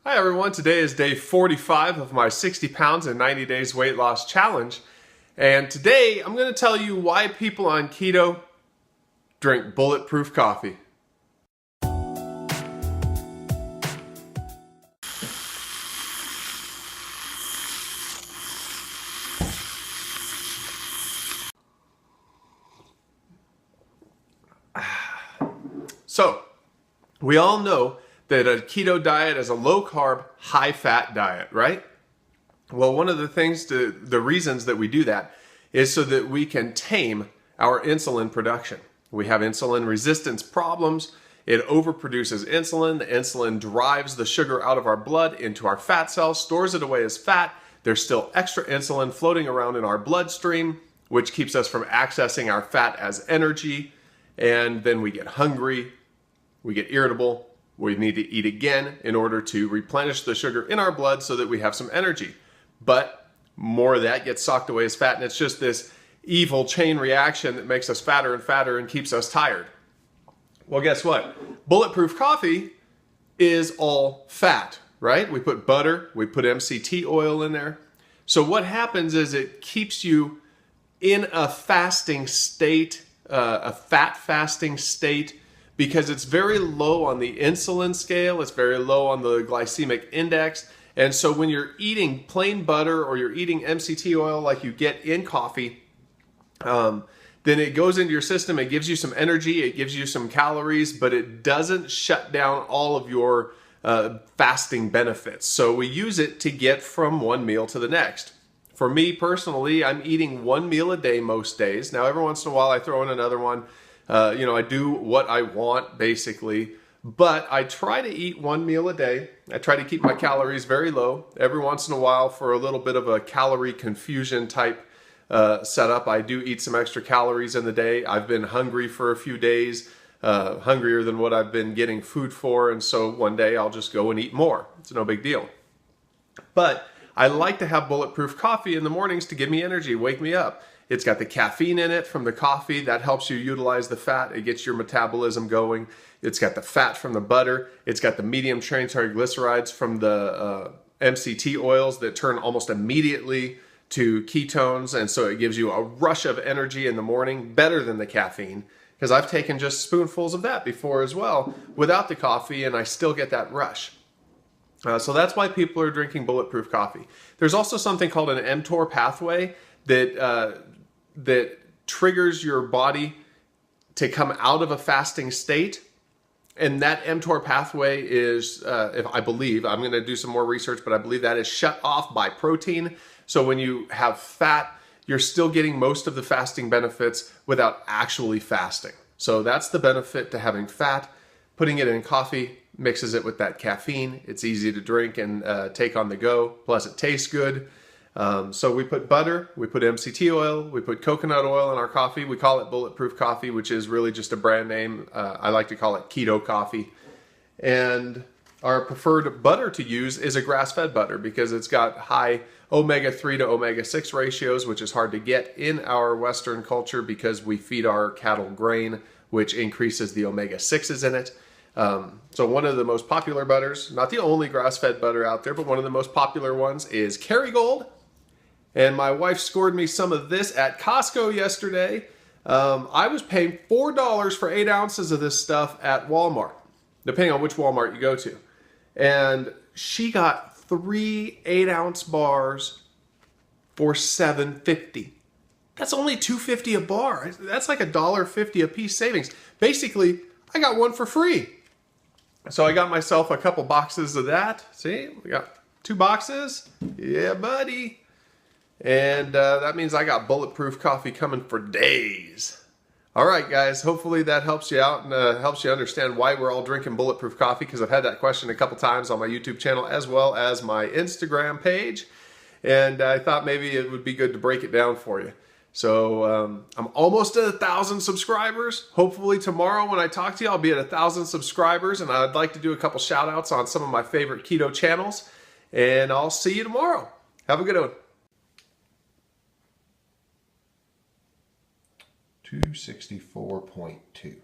Hi everyone, today is day 45 of my 60 pounds in 90 days weight loss challenge. And today I'm going to tell you why people on keto drink bulletproof coffee. So, we all know that a keto diet is a low-carb, high-fat diet, right? Well, one of the reasons that we do that is so that we can tame our insulin production. We have insulin resistance problems. It overproduces insulin. The insulin drives the sugar out of our blood into our fat cells, stores it away as fat. There's still extra insulin floating around in our bloodstream, which keeps us from accessing our fat as energy. And then we get hungry, we get irritable, we need to eat again in order to replenish the sugar in our blood so that we have some energy. But more of that gets socked away as fat, and it's just this evil chain reaction that makes us fatter and fatter and keeps us tired. Well, guess what? Bulletproof coffee is all fat, right? We put butter, we put MCT oil in there. So what happens is it keeps you in a fasting state, a fat fasting state, because it's very low on the insulin scale, it's very low on the glycemic index. And so when you're eating plain butter or you're eating MCT oil like you get in coffee, then it goes into your system, it gives you some energy, it gives you some calories, but it doesn't shut down all of your fasting benefits. So we use it to get from one meal to the next. For me personally, I'm eating one meal a day most days. Now every once in a while I throw in another one. I do what I want basically. But I try to eat one meal a day. I try to keep my calories very low. Every once in a while, for a little bit of a calorie confusion type setup, I do eat some extra calories in the day. I've been hungry for a few days, hungrier than what I've been getting food for, and so one day I'll just go and eat more. It's no big deal. But I like to have bulletproof coffee in the mornings to give me energy, wake me up. It's got the caffeine in it from the coffee. That helps you utilize the fat. It gets your metabolism going. It's got the fat from the butter. It's got the medium chain triglycerides from the MCT oils that turn almost immediately to ketones. And so it gives you a rush of energy in the morning, better than the caffeine. Because I've taken just spoonfuls of that before as well without the coffee, and I still get that rush. So that's why people are drinking bulletproof coffee. There's also something called an mTOR pathway that triggers your body to come out of a fasting state. And that mTOR pathway is, if I believe, I'm going to do some more research, but I believe that is shut off by protein. So when you have fat, you're still getting most of the fasting benefits without actually fasting. So that's the benefit to having fat. Putting it in coffee mixes it with that caffeine. It's easy to drink and take on the go. Plus it tastes good. So we put butter, we put MCT oil, we put coconut oil in our coffee. We call it Bulletproof coffee, which is really just a brand name. I like to call it Keto coffee. And our preferred butter to use is a grass-fed butter because it's got high omega-3 to omega-6 ratios, which is hard to get in our Western culture because we feed our cattle grain, which increases the omega-6s in it. So one of the most popular butters, not the only grass-fed butter out there, but one of the most popular ones is Kerrygold. And my wife scored me some of this at Costco yesterday. I was paying $4 for 8 ounces of this stuff at Walmart, depending on which Walmart you go to. And she got 3 8-ounce bars for $7.50. That's only $2.50 a bar. That's like $1.50 a piece savings. Basically, I got one for free. So I got myself a couple boxes of that. See, we got 2 boxes. Yeah, buddy. And that means I got bulletproof coffee coming for days. All right, guys. Hopefully that helps you out and helps you understand why we're all drinking bulletproof coffee, because I've had that question a couple times on my YouTube channel as well as my Instagram page. And I thought maybe it would be good to break it down for you. So I'm almost at 1,000 subscribers. Hopefully tomorrow when I talk to you, I'll be at 1,000 subscribers, and I'd like to do a couple shout outs on some of my favorite keto channels. And I'll see you tomorrow. Have a good one. 264.2.